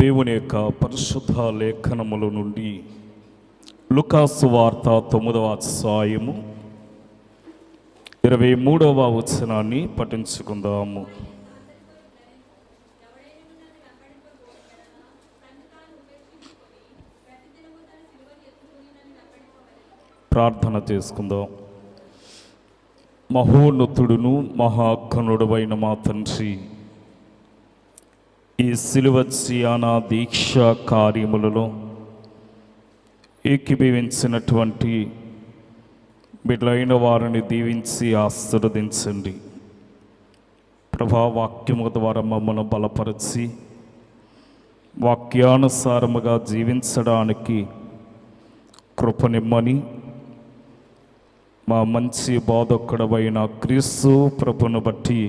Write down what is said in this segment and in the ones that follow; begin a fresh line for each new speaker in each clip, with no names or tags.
దేవుని యొక్క పరిశుద్ధ లేఖనముల నుండి లూకాసు వార్త 9వ అధ్యాయము 23వ వచనాన్ని పఠించుకుందాము. ప్రార్థన చేసుకుందాం. మహోన్నతుడును మహాఘనుడువైన మా తండ్రి, ఈ సిలువ ధ్యాన దీక్ష కార్యములలో ఏకీభవించినటువంటి బిడ్డలైన వారిని దీవించి ఆశీర్వదించండి. ప్రభా, వాక్యము ద్వారా మమ్మల్ని బలపరిచి వాక్యానుసారముగా జీవించడానికి కృపనిమ్మని మా మంచి బోధకుడవైన క్రీస్తు ప్రభును బట్టి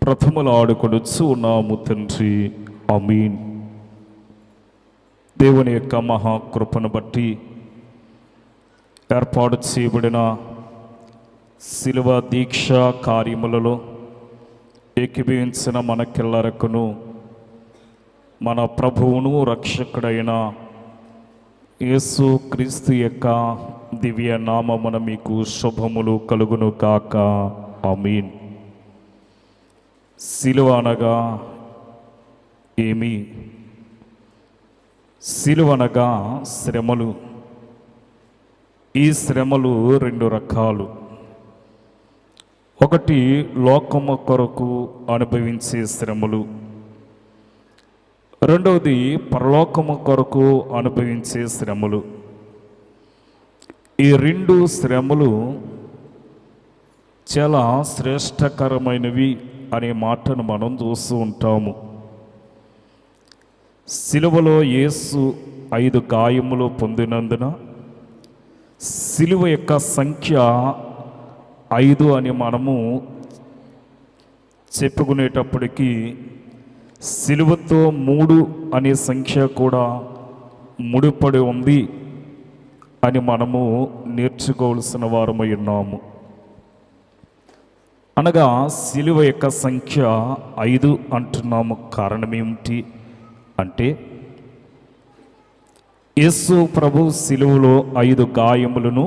ప్రథమలు ఆడుకొనుచు ఉన్నాము తండ్రి, ఆమీన్. దేవుని యొక్క మహాకృపను బట్టి ఏర్పాటు చేయబడిన శిలువ దీక్ష కార్యములలో ఏకీభవించిన మనకెల్లరకును మన ప్రభువును రక్షకుడైన యేసు క్రీస్తు యొక్క దివ్య నామమున మీకు శుభములు కలుగును కాక, ఆమీన్. శిలువ అనగా ఏమి? శిలువ అనగా శ్రమలు. ఈ శ్రమలు రెండు రకాలు. ఒకటి లోకము కొరకు అనుభవించే శ్రమలు, రెండవది పరలోకము కొరకు అనుభవించే శ్రమలు. ఈ రెండు శ్రమలు చాలా శ్రేష్టకరమైనవి అనే మాటను మనం చూస్తూ ఉంటాము. సిలువలో యేసు 5 గాయములు పొందినందున సిలువ యొక్క సంఖ్య 5 అని మనము చెప్పుకునేటప్పటికీ సిలువతో 3 అనే సంఖ్య కూడా ముడిపడి ఉంది అని మనము నేర్చుకోవాల్సిన వారమై ఉన్నాము. అనగా సిలువ యొక్క సంఖ్య 5 అంటున్నాము. కారణం ఏమిటి అంటే, యేసు ప్రభు సిలువలో 5 గాయములను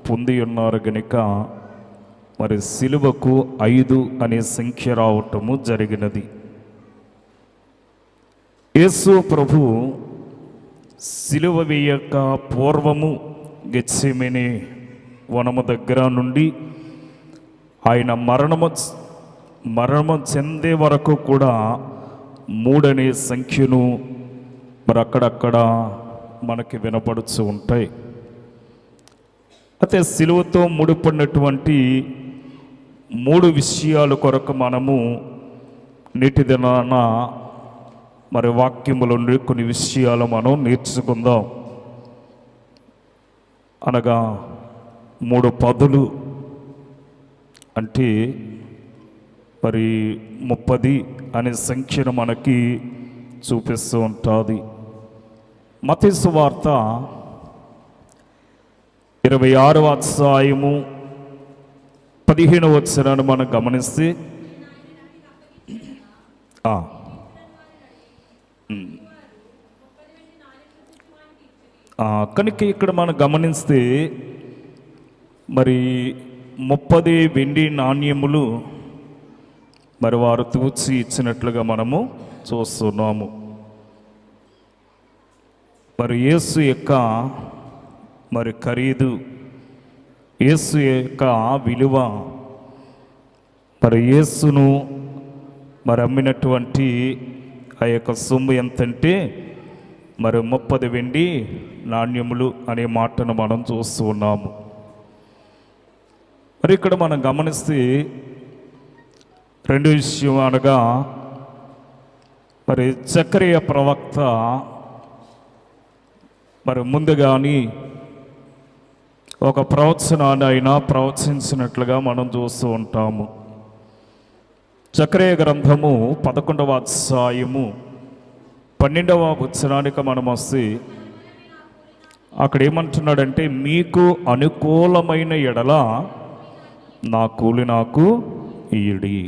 పొంది ఉన్నారు గనుక మరి సిలువకు 5 అనే సంఖ్య రావటము జరిగినది. యేసు ప్రభు సిలువ వేయక పూర్వము గెత్సేమనే వనము దగ్గర నుండి ఆయన మరణము చెందే వరకు కూడా 3 అనే సంఖ్యను మరి అక్కడక్కడ మనకి వినపడుతూ ఉంటాయి. అయితే సిలువతో ముడిపడినటువంటి 3 విషయాల కొరకు మనము నేటి దినాన మరి వాక్యముల నుండి కొన్ని విషయాలు మనం నేర్చుకుందాం. అనగా 3 పదులు అంటే మరి 30 అనే సంఖ్యను మనకి చూపిస్తూ ఉంటుంది. మత్తయి సువార్త 26వ అధ్యాయము 15వ వచనాన్ని మనం గమనిస్తే కనుక ఇక్కడ మనం గమనిస్తే మరి 30 వెండి నాణ్యములు మరి వారు తూచి ఇచ్చినట్లుగా మనము చూస్తున్నాము. మరి యేసు యొక్క మరి ఖరీదు, యేసు యొక్క విలువ, మరి యేసును మరి అమ్మినటువంటి ఆ యొక్క సొమ్ము ఎంతంటే మరి 30 వెండి నాణ్యములు అనే మాటను మనం చూస్తూ ఉన్నాము. మరి ఇక్కడ మనం గమనిస్తే 2 విషయం అనగా మరి జకరియా ప్రవక్త మరి ముందుగాని ఒక ప్రవచనాన్ని ఆయన ప్రవచించినట్లుగా మనం చూస్తూ ఉంటాము. జకరియా గ్రంథము 11వ అధ్యాయము 12వ వచనానికి మనం వస్తే అక్కడ ఏమంటున్నాడంటే, మీకు అనుకూలమైన ఎడల నా కూలి నాకు ఇయ్యుడి.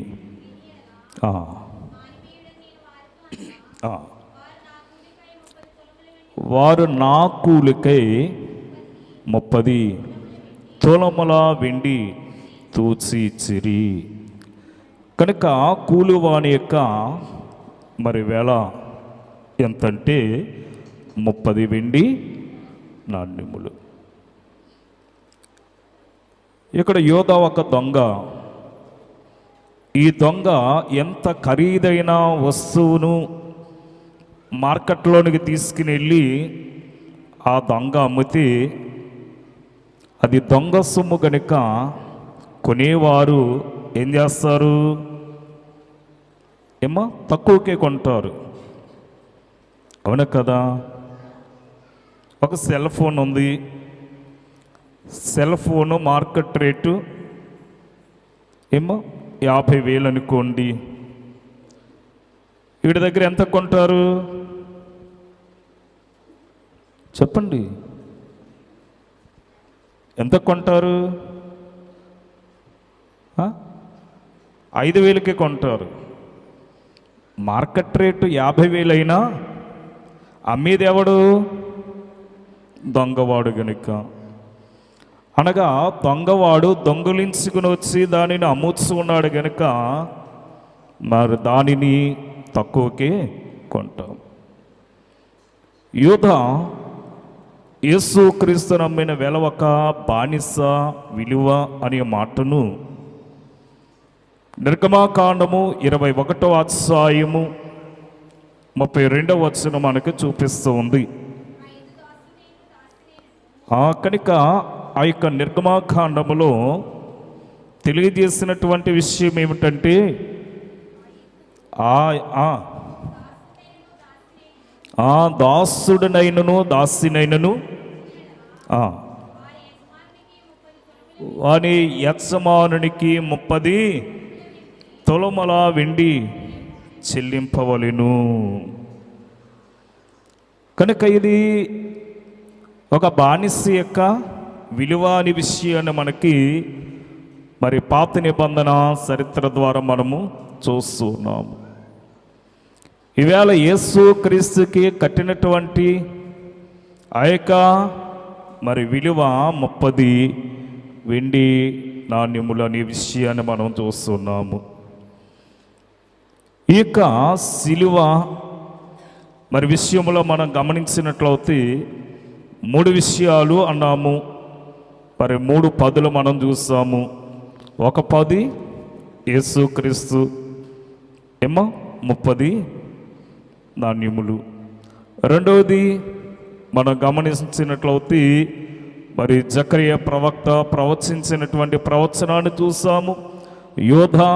వారు నా కూలికై 30 తులముల వెండి తూచి ఇచ్చిరి. కనుక కూలివాని యొక్క మరి వేళ ఎంతంటే 30 వెండి నాణ్యములు. ఇక్కడ యోధా ఒక దొంగ. ఈ దొంగ ఎంత ఖరీదైన వస్తువును మార్కెట్లోనికి తీసుకుని వెళ్ళి ఆ దొంగ అమ్మితే అది దొంగ సొమ్ము కనుక కొనేవారు ఏం చేస్తారు? ఏమో తక్కువకే కొంటారు. అవునా కదా? ఒక సెల్ ఫోన్ ఉంది. సెల్ ఫోను మార్కెట్ రేటు ఏమో 50,000 అనుకోండి. వీడి దగ్గర ఎంత కొంటారు చెప్పండి? ఎంత కొంటారు? 5,000కే కొంటారు. మార్కెట్ రేటు 50,000 అయినా అమ్మేది ఎవడు? దొంగవాడు గనుక. అనగా దొంగవాడు దొంగలించుకుని వచ్చి దానిని అమ్ముతున్నాడు గనుక మరి దానిని తక్కువకే కొంటాం. యూదా యేసుక్రీస్తు నమ్మిన వేళ ఒక బానిస విలువ అనే మాటను నిర్గమాకాండము 21వ అధ్యాయము 32వ వచనం మనకు చూపిస్తూ ఉంది. కనుక ఆ యొక్క నిర్గమాకాండములో తెలియజేసినటువంటి విషయం ఏమిటంటే దాసుడనైనను దాసినైనను వాని యజమానునికి 30 తులముల వెండి చెల్లింపవలెను. కనుక ఇది ఒక బానిస యొక్క విలువ అనే విషయాన్ని మనకి మరి పాత నిబంధన చరిత్ర ద్వారా మనము చూస్తున్నాము. ఈవేళ యేసు క్రీస్తుకి కట్టినటువంటి ఆ యొక్క మరి విలువ 30 వెండి నాణ్యములు అనే విషయాన్ని మనం చూస్తున్నాము. ఈ యొక్క సిలువ మరి విషయంలో మనం గమనించినట్లయితే 3 విషయాలు అన్నాము. మరి 3 పదులు మనం చూసాము. ఒక 10 యేసుక్రీస్తు ఏమో 30 నాణ్యములు. రెండవది మనం గమనించినట్లయితే మరి జకరియా ప్రవక్త ప్రవచించినటువంటి ప్రవచనాన్ని చూసాము. యోధా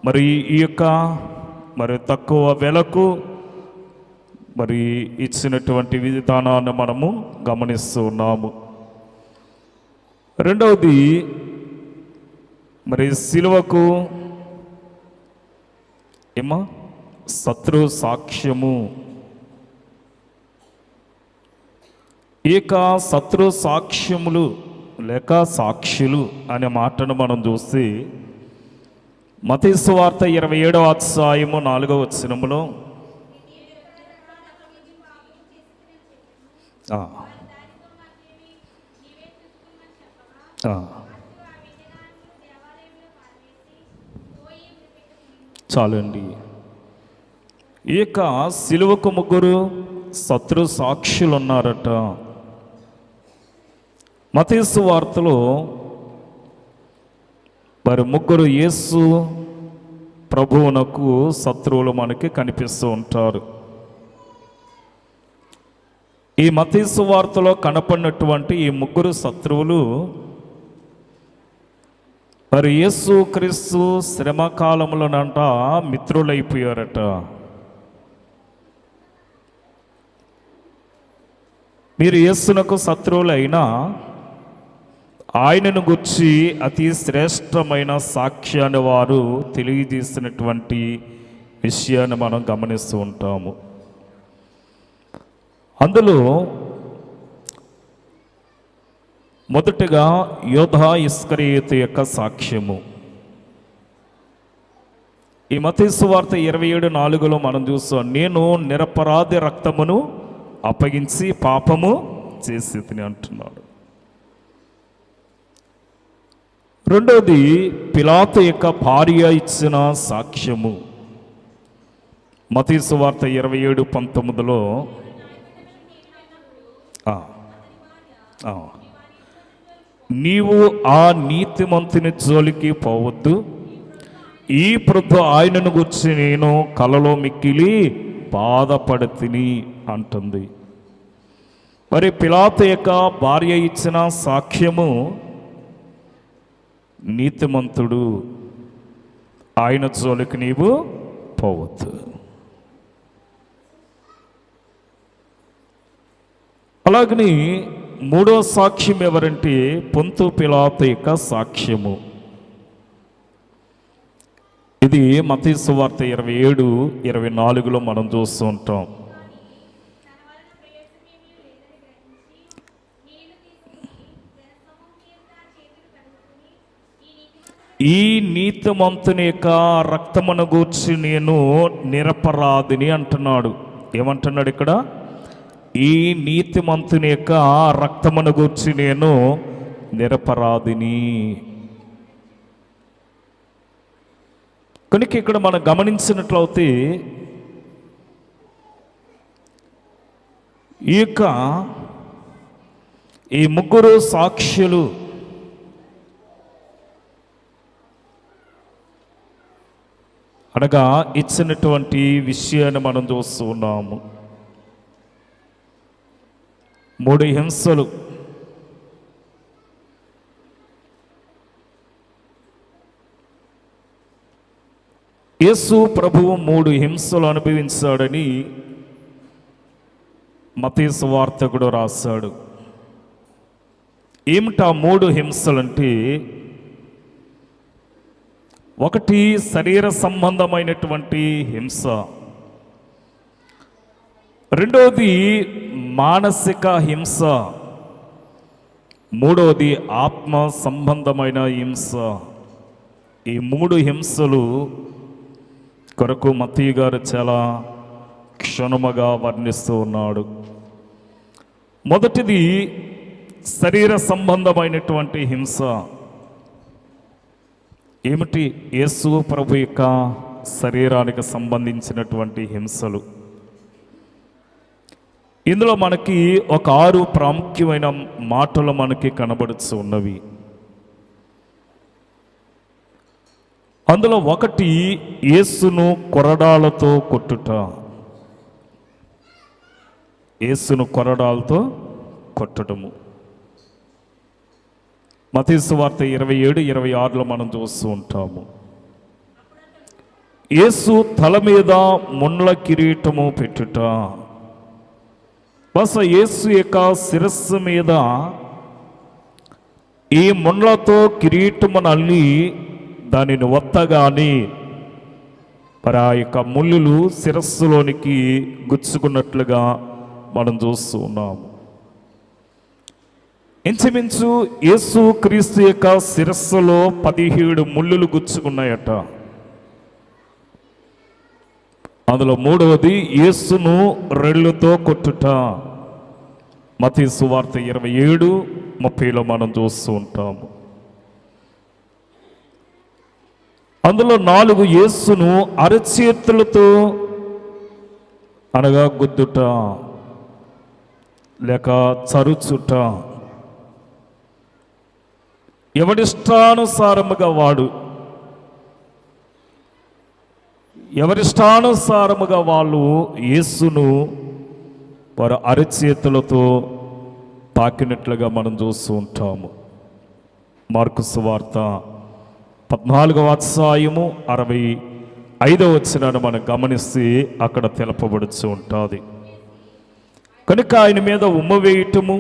మరి ఈ యొక్క మరి తక్కువ వెలకు మరి ఇచ్చినటువంటి విధానాన్ని మనము గమనిస్తూ ఉన్నాము. రెండవది మరి సిలువకు ఏమో శత్రు సాక్ష్యము. ఈ యొక్క శత్రు సాక్ష్యములు లేక సాక్షులు అనే మాటను మనం చూస్తే మత్తయి సువార్త 27వ అధ్యాయము 4వ వచనములో చాలండి. ఈ యొక్క సిలువకు 3 శత్రు సాక్షులు ఉన్నారట. మత్తయి సువార్తలో మరి 3 యేసు ప్రభువునకు శత్రువులు మనకి కనిపిస్తూ ఉంటారు. ఈ మత్తయి సువార్తలో కనపడినటువంటి ఈ 3 శత్రువులు మరి యేసు క్రీస్తు శ్రమ కాలంలోనంట మిత్రులైపోయారట. మీరు యేసునకు శత్రువులైనా ఆయనను గుర్చి అతి శ్రేష్టమైన సాక్ష్యాన్ని వారు తెలియజేసినటువంటి విషయాన్ని మనం గమనిస్తూ ఉంటాము. అందులో మొదటగా యోధా ఇస్కరియోతు యొక్క సాక్ష్యము. ఈ మత్తయి సువార్త 27:4లో మనం చూస్తాం. నేను నిరపరాధి రక్తమును అప్పగించి పాపము చేసి తిని అంటున్నాడు. రెండోది పిలాతు యొక్క భార్య ఇచ్చిన సాక్ష్యము. మత్తయి సువార్త 27:19లో నీవు ఆ నీతిమంతుని జోలికి పోవద్దు, ఈ ప్రొద్దు ఆయనను గురించి నేను కలలో మిక్కిలి బాధపడితిని అంటుంది. మరి పిలాతు యొక్క భార్య ఇచ్చిన సాక్ష్యము, నీతిమంతుడు, ఆయన జోలికి నీవు పోవద్దు. అలాగని మూడో సాక్ష్యం ఎవరంటే పొంతు పిలాతు యొక్క సాక్ష్యము. ఇది మత్తయి సువార్త 27:24లో మనం చూస్తూ ఉంటాం. ఈ నీతిమంతుని యొక్క రక్తమును గూర్చి నేను నిరపరాధిని అంటున్నాడు. ఏమంటున్నాడు ఇక్కడ? ఈ నీతిమంతుని యొక్క రక్తమును గూర్చి నేను నిరపరాధిని. కనుక ఇక్కడ మనం గమనించినట్లయితే ఈ ముగ్గురు సాక్షులు అనగా ఇచ్చినటువంటి విషయాన్ని మనం చూస్తూ ఉన్నాము. 3 హింసలు. యేసు ప్రభువు 3 హింసలు అనుభవించాడని మత్తయి సువార్తకుడు రాశాడు. ఏమిటా 3 హింసలంటే, ఒకటి శరీర సంబంధమైనటువంటి హింస, రెండోది మానసిక హింస, మూడోది ఆత్మ సంబంధమైన హింస. ఈ 3 హింసలు కొరకు మత్తయి గారు చాలా క్షుణ్ణముగా వర్ణిస్తూ ఉన్నాడు. మొదటిది శరీర సంబంధమైనటువంటి హింస. ఏమిటి? యేసు ప్రభు యొక్క శరీరానికి సంబంధించినటువంటి హింసలు. ఇందులో మనకి ఒక 6 ప్రాముఖ్యమైన మాటలు మనకి కనబడుతూ ఉన్నవి. అందులో ఒకటి యేసును కొరడాలతో కొట్టుట. యేసును కొరడాలతో కొట్టడము. మత్తయి సువార్త 27:26లో మనం చూస్తూ ఉంటాము. యేసు తల మీద ముళ్ళ కిరీటము పెట్టుట. బస యేసు యొక్క శిరస్సు మీద ఈ ముళ్ళతో కిరీటమును అల్లి దానిని ఒత్తగాని మరి ఆ యొక్క ముళ్ళులు శిరస్సులోనికి గుచ్చుకున్నట్లుగా మనం చూస్తూ ఉన్నాము. ఇంచుమించు యేసు క్రీస్తు యొక్క శిరస్సులో 17 ముళ్ళులు గుచ్చుకున్నాయట. అందులో మూడవది యేసును రెళ్ళుతో కొట్టుట. మత్తయి సువార్త 27:30లో మనం చూస్తూ ఉంటాము. అందులో 4 యేసును అరచేతులతో అనగా గుద్దుట లేక చరుచుట. ఎవరిష్టానుసారముగా వాళ్ళు యేసును వారు అరచేతులతో తాకినట్లుగా మనం చూస్తూ ఉంటాము. మార్కు సువార్త 14:65 మనం గమనిస్తే అక్కడ తెలపబడుతూ ఉంటుంది. కనుక ఆయన మీద ఉమ్మ వేయటము,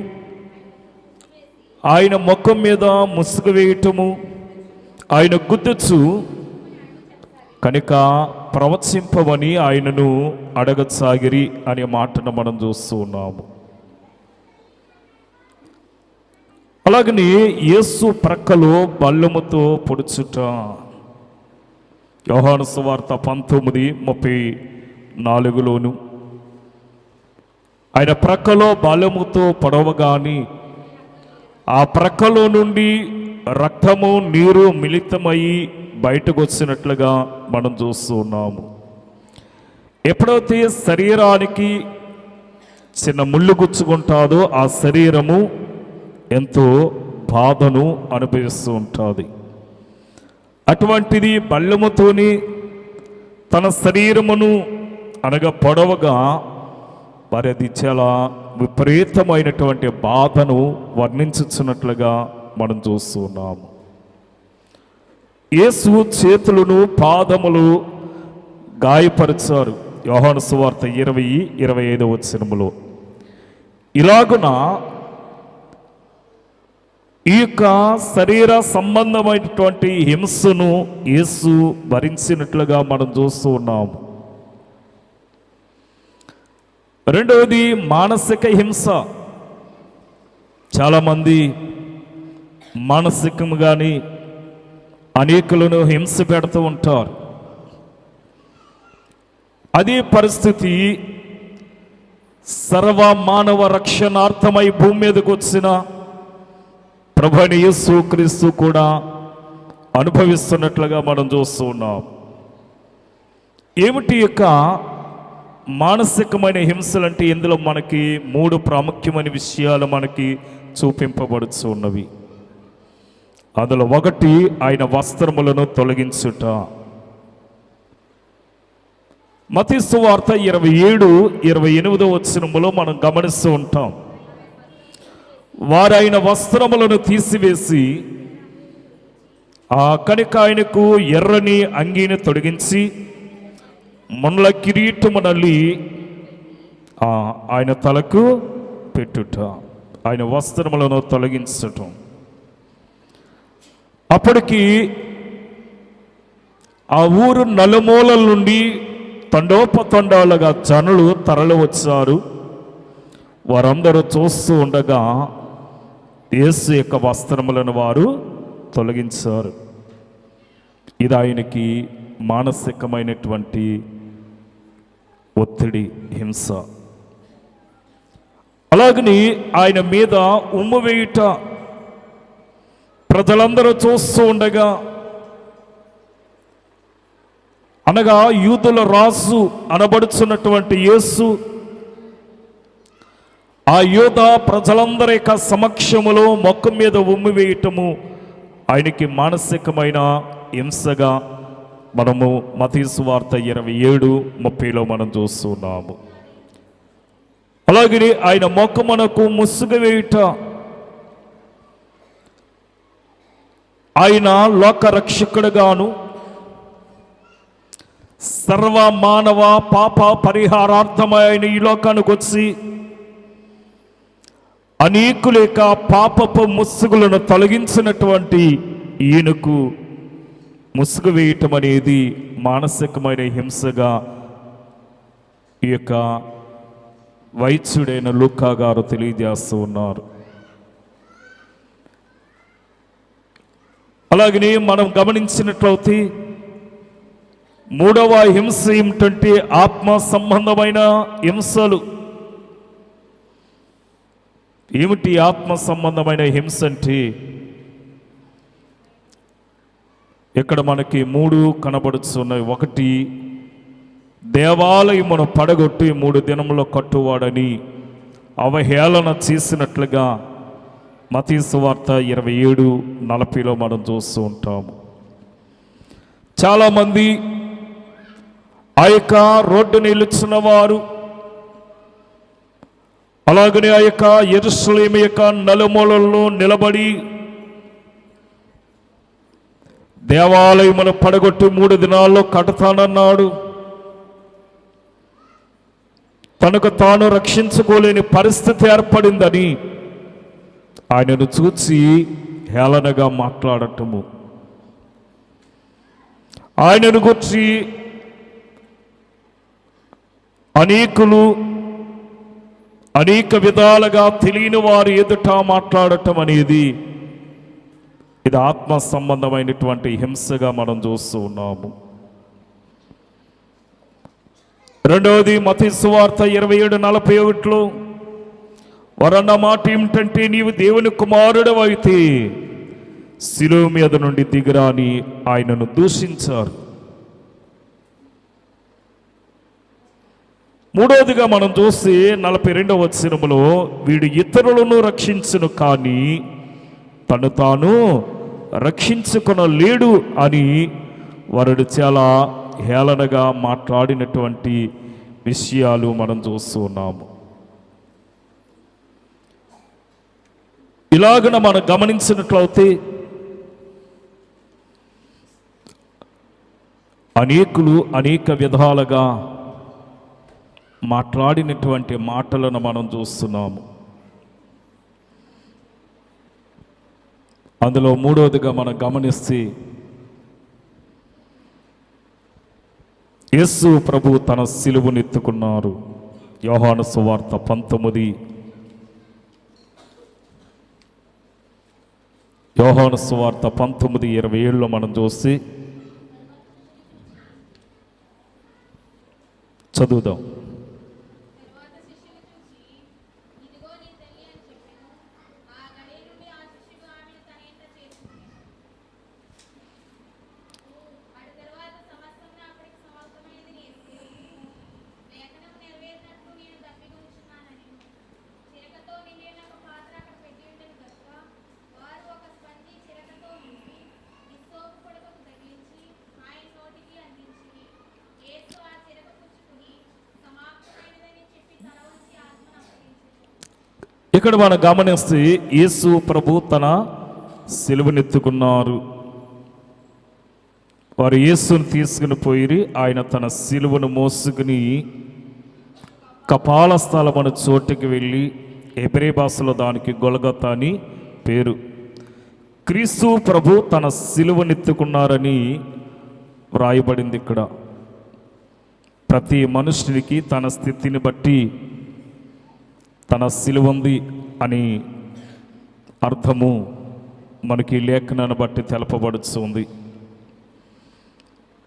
ఆయన ముఖం మీద ముసుగు వేయటము, ఆయన గుద్దుచు కనుక ప్రవచింపవని ఆయనను అడగసాగిరి అనే మాటను మనం చూస్తూ ఉన్నాము. అలాగని యేసు ప్రక్కలో బల్లముతో పొడుచుట. యోహాను సువార్త 19:34లోను ఆయన ప్రక్కలో బలముతో పొడవగాని ఆ ప్రక్కలో నుండి రక్తము నీరు మిళితమయ్యి బయటకు వచ్చినట్లుగా మనం చూస్తూ ఉన్నాము. ఎప్పుడైతే శరీరానికి చిన్న ముళ్ళు గుచ్చుకుంటాదో ఆ శరీరము ఎంతో బాధను అనుభవిస్తూ ఉంటుంది. అటువంటిది బల్లెముతోని తన శరీరమును అనగా పొడవగా మరి అది చాలా విపరీతమైనటువంటి బాధను వర్ణించుచున్నట్లుగా మనం చూస్తూ ఉన్నాము. యేసు చేతులను పాదములు గాయపరిచారు. యోహాను సువార్త 20:25 వచనములో. ఇలాగున ఈ యొక్క శరీర సంబంధమైనటువంటి హింసను యేసు భరించినట్లుగా మనం చూస్తూ ఉన్నాము. రెండవది మానసిక హింస. చాలామంది మానసికంగాని అనేకులను హింస పెడుతూ ఉంటారు. అదే పరిస్థితి సర్వ మానవ రక్షణార్థమై భూమి మీదకు వచ్చిన ప్రభువైన యేసుక్రీస్తు కూడా అనుభవిస్తున్నట్లుగా మనం చూస్తూ ఉన్నాం. ఏమిటి యొక్క మానసికమైన హింసలంటే ఇందులో మనకి 3 ప్రాముఖ్యమైన విషయాలు మనకి చూపింపబడుతూ ఉన్నవి. అందులో ఒకటి ఆయన వస్త్రములను తొలగించుట. మత్తయి సువార్త 27:28 వచనములో మనం గమనిస్తూ ఉంటాం. వారు ఆయన వస్త్రములను తీసివేసి ఆ కనుక ఆయనకు ఎర్రని అంగీని తొలగించి ముళ్ళ కిరీటమునల్లి ఆయన తలకు పెట్టుట, ఆయన వస్త్రములను తొలగించటం. అప్పటికి ఆ ఊరు నలుమూలల నుండి తండోపతండాలుగా జనులు తరలి వచ్చారు. వారందరూ చూస్తూ ఉండగా యేసు యొక్క వస్త్రములను వారు తొలగించారు. ఇది ఆయనకి మానసికమైనటువంటి ఒత్తిడి, హింస. అలాగని ఆయన మీద ఉమ్ము వేయుట ప్రజలందరూ చూస్తూ ఉండగా, అనగా యూదుల రాజు అనబడుచున్నటువంటి యేసు ఆ యూద ప్రజలందరి యొక్క సమక్షములో మొక్క మీద ఉమ్మి వేయటము ఆయనకి మానసికమైన హింసగా మనము మత్తయి సువార్త 27:30లో మనం చూస్తున్నాము. అలాగే ఆయన మొక్కమునకు ముసుగు వేయుట ఆయన లోక రక్షకుడుగాను సర్వ మానవ పాప పరిహారార్థమై ఆయన ఈ లోకానికి వచ్చి అనేకుల యొక్క పాపపు ముసుగులను తొలగించినటువంటి ఈయనకు ముసుగు వేయటం అనేది మానసికమైన హింసగా ఈ యొక్క వైద్యుడైన లూకా గారు తెలియజేస్తూ ఉన్నారు. అలాగనే మనం గమనించినట్లయితే మూడవ హింస ఏమిటంటే ఆత్మ సంబంధమైన హింసలు. ఏమిటి ఆత్మ సంబంధమైన హింస అంటే? ఇక్కడ మనకి 3 కనబడుతున్నాయి. ఒకటి, దేవాలయమును పడగొట్టి 3 దినములో కట్టువాడని అవహేళన చేసినట్లుగా మత్తయి సువార్త 27:40లో మనం చూస్తూ ఉంటాము. చాలామంది ఆ యొక్క రోడ్డు నిలుచున్న వారు, అలాగనే ఆ యొక్క యెరూషలేము యొక్క నలుమూలల్లో నిలబడి దేవాలయమును పడగొట్టి 3 దినాల్లో కడతానన్నాడు. తనకు తాను రక్షించుకోలేని పరిస్థితి ఏర్పడిందని ఆయనను చూసి హేళనగా మాట్లాడటము, ఆయనను గురించి అనేక విధాలుగా తెలియని వారు ఎదుట మాట్లాడటం అనేది ఇది ఆత్మ సంబంధమైనటువంటి హింసగా మనం చూస్తూ ఉన్నాము. రెండవది మత్తయి సువార్త 27:41 వారన్న మాట ఏమిటంటే, నీవు దేవుని కుమారుడు అయితే శిలువ మీద నుండి దిగిరా అని ఆయనను దూషించారు. మూడవదిగా మనం చూస్తే 42వ వచనములో, వీడు ఇతరులను రక్షించును కానీ తను తాను రక్షించుకొనలేడు అని వారు చాలా హేళనగా మాట్లాడినటువంటి విషయాలు మనం చూస్తూ ఉన్నాము. ఇలాగన మనం గమనించినట్లయితే అనేకులు అనేక విధాలుగా మాట్లాడినటువంటి మాటలను మనం చూస్తున్నాము. అందులో మూడవదిగా మనం గమనిస్తే, యేసు ప్రభు తన సిలువనెత్తుకున్నారు. యోహాను సువార్త 19:27 మనం చూసి చదువుదాం. ఇక్కడ మనం గమనిస్తే యేసు ప్రభు తన సిలువనెత్తుకున్నారు. వారు యేసును తీసుకుని పోయి ఆయన తన సిలువను మోసుకుని కపాల స్థలమను చోటుకి వెళ్ళి, హెబ్రీ భాషలో దానికి గొల్గొతా అని పేరు. క్రీస్తు ప్రభు తన సిలువనెత్తుకున్నారని వ్రాయబడింది. ఇక్కడ ప్రతి మనుషునికి తన స్థితిని బట్టి తన సిలువ ఉంది అని అర్థము మనకి లేఖనాన్ని బట్టి తెలపబడుతుంది.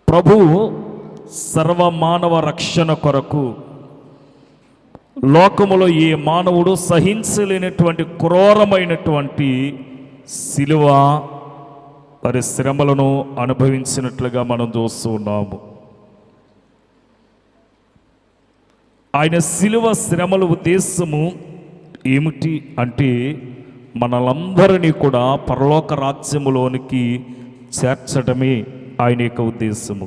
ప్రభువు సర్వమానవ రక్షణ కొరకు లోకములో ఏ మానవుడు సహించలేనటువంటి క్రూరమైనటువంటి సిలువ వారి శ్రమలను అనుభవించినట్లుగా మనం చూస్తూ ఉన్నాము. ఆయన సిలువ శ్రమల ఉద్దేశము ఏమిటి అంటే, మనలందరినీ కూడా పరలోక రాజ్యములోనికి చేర్చడమే ఆయన యొక్క ఉద్దేశము.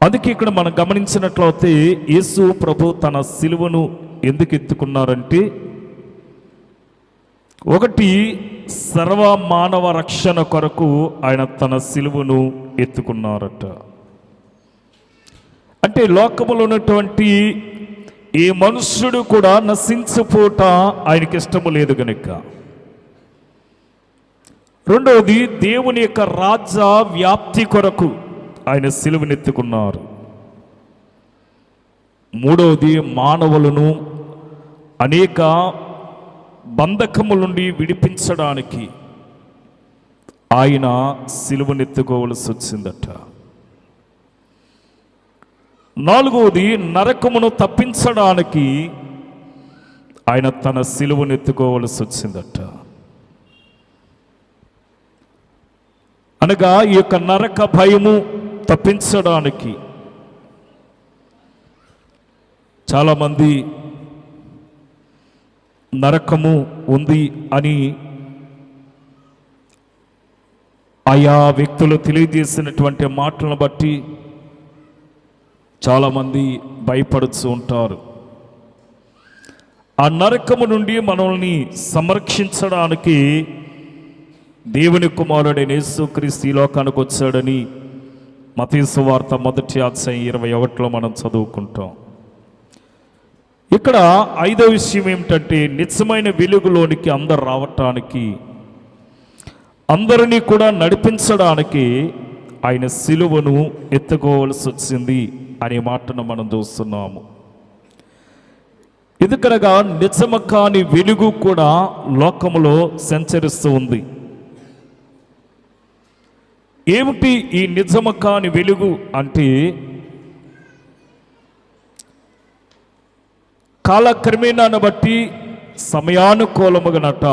అందుకే ఇక్కడ మనం గమనించినట్లయితే యేసు ప్రభు తన సిలువను ఎందుకు ఎత్తుకున్నారంటే, ఒకటి సర్వ మానవ రక్షణ కొరకు ఆయన తన సిలువను ఎత్తుకున్నారట. అంటే లోకములో ఉన్నటువంటి ఏ మనుష్యుడు కూడా నశించిపోట ఆయనకి ఇష్టము లేదు గనుక. రెండవది, దేవుని యొక్క రాజ్య వ్యాప్తి కొరకు ఆయన సిలువనెత్తుకున్నారు. మూడవది, మానవులను అనేక బంధకముల నుండి విడిపించడానికి ఆయన సిలువనెత్తుకోవలసి వచ్చిందట. నాలుగవది, నరకమును తప్పించడానికి ఆయన తన సిలువను ఎత్తుకోవలసి వచ్చిందట. అనగా ఈ యొక్క నరక భయము తప్పించడానికి చాలామంది నరకము ఉంది అని ఆయా వ్యక్తులు తెలియజేసినటువంటి మాటలను బట్టి చాలామంది భయపడుతూ ఉంటారు. ఆ నరకము నుండి మనల్ని సంరక్షించడానికి దేవుని కుమారుడైన యేసుక్రీస్తు ఈ లోకానికి వచ్చాడని మత్తయి సువార్త 1:21 మనం చదువుకుంటాం. ఇక్కడ 5వ విషయం ఏమిటంటే, నిజమైన వెలుగులోనికి అందరు రావటానికి, అందరినీ కూడా నడిపించడానికి ఆయన సిలువను ఎత్తుకోవలసి వచ్చింది అనే మాటను మనం చూస్తున్నాము. ఎందుకనగా నిజము కాని వెలుగు కూడా లోకములో సంచరిస్తూ ఉంది. ఏమిటి ఈ నిజము కాని వెలుగు అంటే, కాలక్రమేణాన్ని బట్టి సమయానుకూలముగానట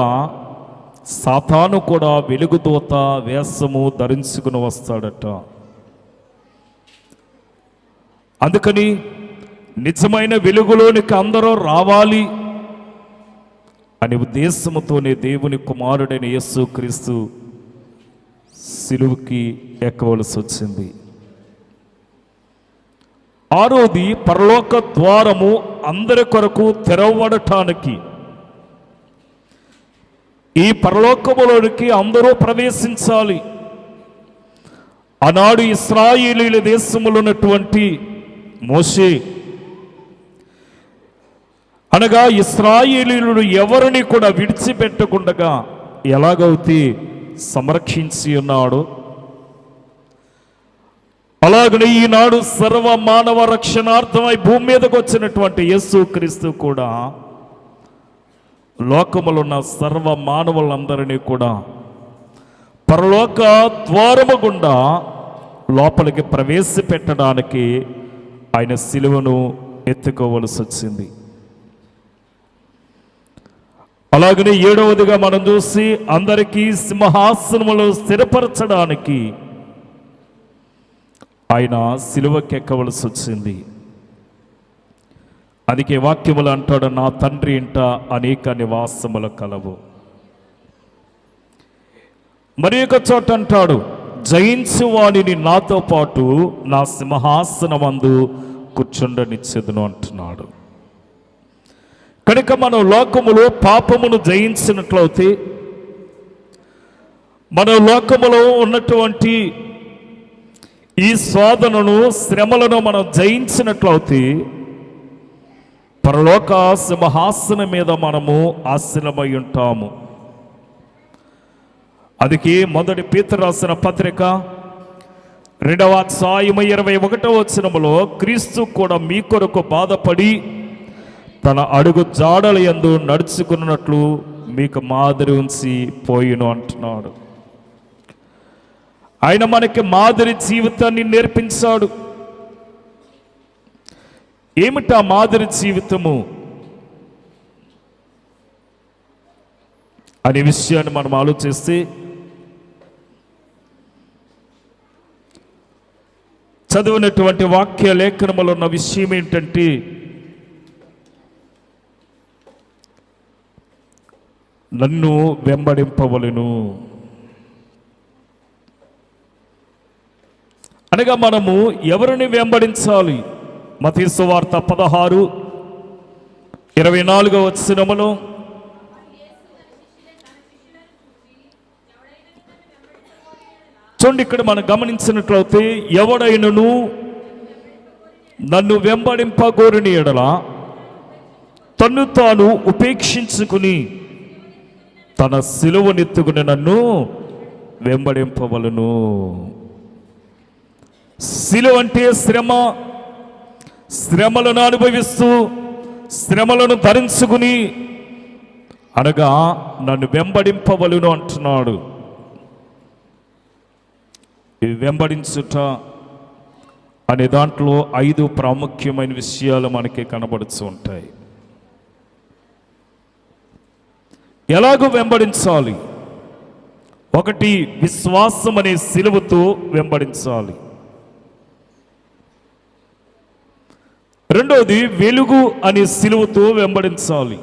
సాతాను కూడా వెలుగుదూత వేషము ధరించుకుని వస్తాడట. అందుకని నిజమైన వెలుగులోనికి అందరూ రావాలి అనే ఉద్దేశముతోనే దేవుని కుమారుడైన యేసుక్రీస్తు సిలువకి ఎక్కవలసి వచ్చింది. ఆరోది పరలోక ద్వారము అందరి కొరకు తెరవబడటానికి, ఈ పరలోకములోనికి అందరూ ప్రవేశించాలి. ఆనాడు ఇశ్రాయేలీయుల దేశములో ఉన్నటువంటి మోషే అనగా ఇశ్రాయేలీయులు ఎవరిని కూడా విడిచిపెట్టకుండా ఎలాగైతే సంరక్షించి ఉన్నాడు, అలాగనే ఈనాడు సర్వ మానవ రక్షణార్థమై భూమి మీదకు వచ్చినటువంటి యేసుక్రీస్తు కూడా లోకములో ఉన్న సర్వ మానవులందరినీ కూడా పరలోక ద్వారము గుండా లోపలికి ప్రవేశపెట్టడానికి ఆయన సిలువను ఎత్తుకోవలసి వచ్చింది. అలాగనే 7వదిగా మనం చూసి అందరికీ సింహాసనములో స్థిరపరచడానికి ఆయన సిలువకెక్కవలసి వచ్చింది. అందుకే వాక్యములు అంటాడు, నా తండ్రి ఇంట అనేక నివాసముల కలవు. మరి ఒక చోట అంటాడు, జయించు వాడిని నాతో పాటు నా సింహాసనమందు కూర్చుండనిచ్చెదను అంటున్నాడు. కనుక మనం లోకములో పాపమును జయించినట్లయితే, మన లోకములో ఉన్నటువంటి ఈ శోధనను శ్రమలను మనం జయించినట్లయితే పరలోక సింహాసనం మీద మనము ఆసీనమై ఉంటాము. అందుకే మొదటి పేతురు రాసిన పత్రిక 2వ అధ్యాయము 21వ వచనములో క్రీస్తు కూడా మీ కొరకు బాధపడి తన అడుగు జాడల యందు నడుచుకున్నట్లు మీకు మాదిరి ఉంచి పోయిను అంటున్నాడు. ఆయన మనకి మాదిరి జీవితాన్ని నేర్పించాడు. ఏమిటా మాదిరి జీవితము అనే విషయాన్ని మనం ఆలోచిస్తే, చదివినటువంటి వాక్య లేఖనములో ఉన్న విషయం ఏంటంటే, నన్ను వెంబడింపవలెను అనగా మనము ఎవరిని వెంబడించాలి? మత్తయి సువార్త 16:24 వచనములో, చూడండి, ఇక్కడ మనం గమనించినట్లయితే ఎవడైనను నన్ను వెంబడింపగోరిన యెడల తన్ను తాను ఉపేక్షించుకుని తన సిలువనెత్తుకుని నన్ను వెంబడింపవలను. సిలువ అంటే శ్రమ. శ్రమలను అనుభవిస్తూ శ్రమలను ధరించుకుని అనగా నన్ను వెంబడింపవలను అంటున్నాడు. ఈ వెంబడించుట అనే దాంట్లో 5 ప్రాముఖ్యమైన విషయాలు మనకి కనబడుతూ ఉంటాయి. ఎలాగో వెంబడించాలి? 1, విశ్వాసం అనే సిలువతో వెంబడించాలి. 2వది వెలుగు అనే సిలువతో వెంబడించాలి.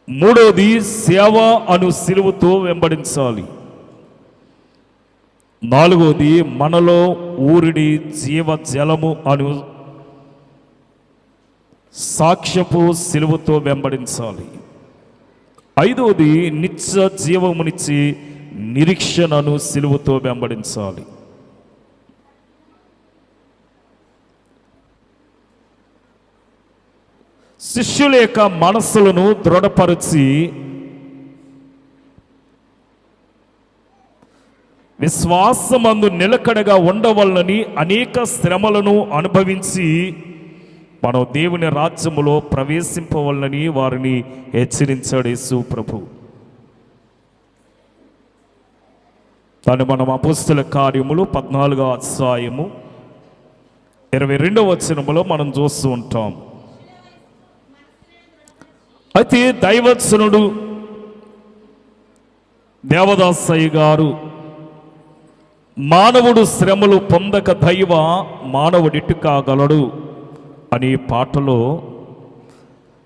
3వది సేవ అను సిలువతో వెంబడించాలి. 4వది మనలో ఊరిడి జీవ జలము అను సాక్ష్యపు సిలువతో వెంబడించాలి. 5వది నిత్య జీవమునిచ్చి నిరీక్షణను సిలువతో వెంబడించాలి. శిష్యుల యొక్క మనస్సులను దృఢపరిచి విశ్వాసమందు నిలకడగా ఉండవలనని అనేక శ్రమలను అనుభవించి మనం దేవుని రాజ్యములో ప్రవేశింపవలనని వారిని హెచ్చరించాడు యేసు ప్రభు. దాన్ని మనం అపోస్తల కార్యములు 14వ అధ్యాయము 22వ వచనములో మనం చూస్తూ ఉంటాం. అయితే దైవత్సనుడు దేవదాసయ్య గారు మానవుడు శ్రమలు పొందక దైవ మానవుడిట్టు కాగలడు అనే పాటలో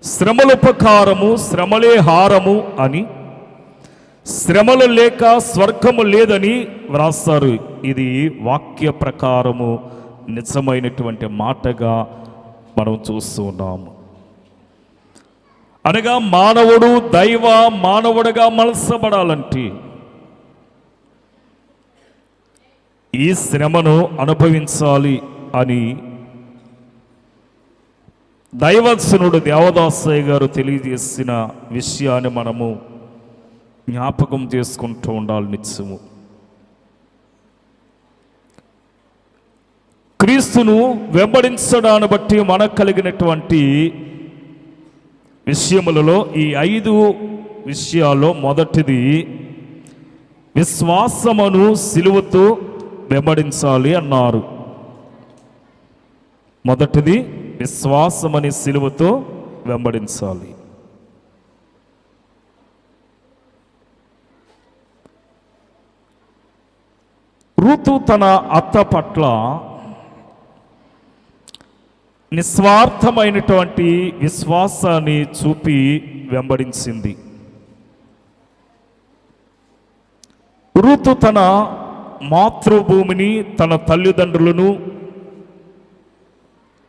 శ్రమలుపకారము శ్రమలే హారము అని, శ్రమలు లేక స్వర్గము లేదని వ్రాస్తారు. ఇది వాక్య ప్రకారము నిజమైనటువంటి మాటగా మనం చూస్తూ ఉన్నాము. అనగా మానవుడు దైవ మానవుడిగా మలసబడాలంటే ఈ శ్రమను అనుభవించాలి అని దైవత్సనుడు దేవదాసయ్య గారు తెలియజేసిన విషయాన్ని మనము జ్ఞాపకం చేసుకుంటూ ఉండాలి. నిత్యము క్రీస్తును వెంబడించడాన్ని బట్టి మనకు కలిగినటువంటి విషయములలో ఈ 5 విషయాల్లో మొదటిది విశ్వాసమును సిలువతో వెంబడించాలి అన్నారు. మొదటిది విశ్వాసమని సిలువతో వెంబడించాలి. రూతు తన అత్త పట్ల నిస్వార్థమైనటువంటి విశ్వాసాన్ని చూపి వెంబడించింది. రూతు తన మాతృభూమిని తన తల్లిదండ్రులను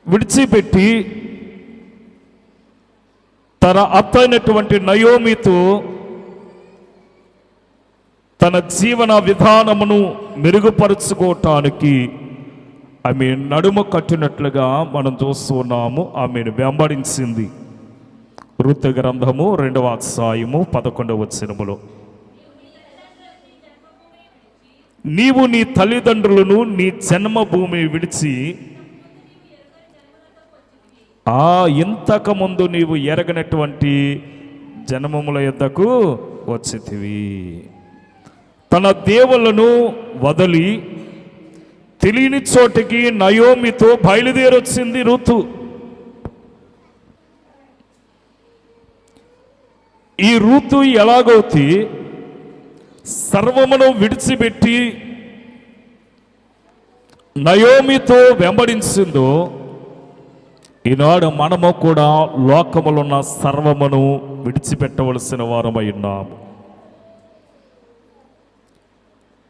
విడిచిపెట్టి తన అత్త అయినటువంటి నయోమితో తన జీవన విధానమును మెరుగుపరుచుకోవటానికి ఆమె నడుము కట్టినట్లుగా మనం చూస్తున్నాము. ఆమెను వెంబడించింది. రూతు గ్రంథము 2వ అధ్యాయము 11వ వచనములో, నీవు నీ తల్లిదండ్రులను నీ జన్మభూమిని విడిచి ఇంతకుముందు నీవు ఎరగనటువంటి జన్మముల యొద్దకు వచ్చితివి. తన దేవులను వదిలి తెలియని చోటికి నయోమితో బయలుదేరొచ్చింది రూతు. ఈ రూతు ఎలాగైతే సర్వమును విడిచిపెట్టి నయోమితో వెంబడించిందో, ఈనాడు మనము కూడా లోకములో ఉన్న సర్వమును విడిచిపెట్టవలసిన వారమై ఉన్నాము.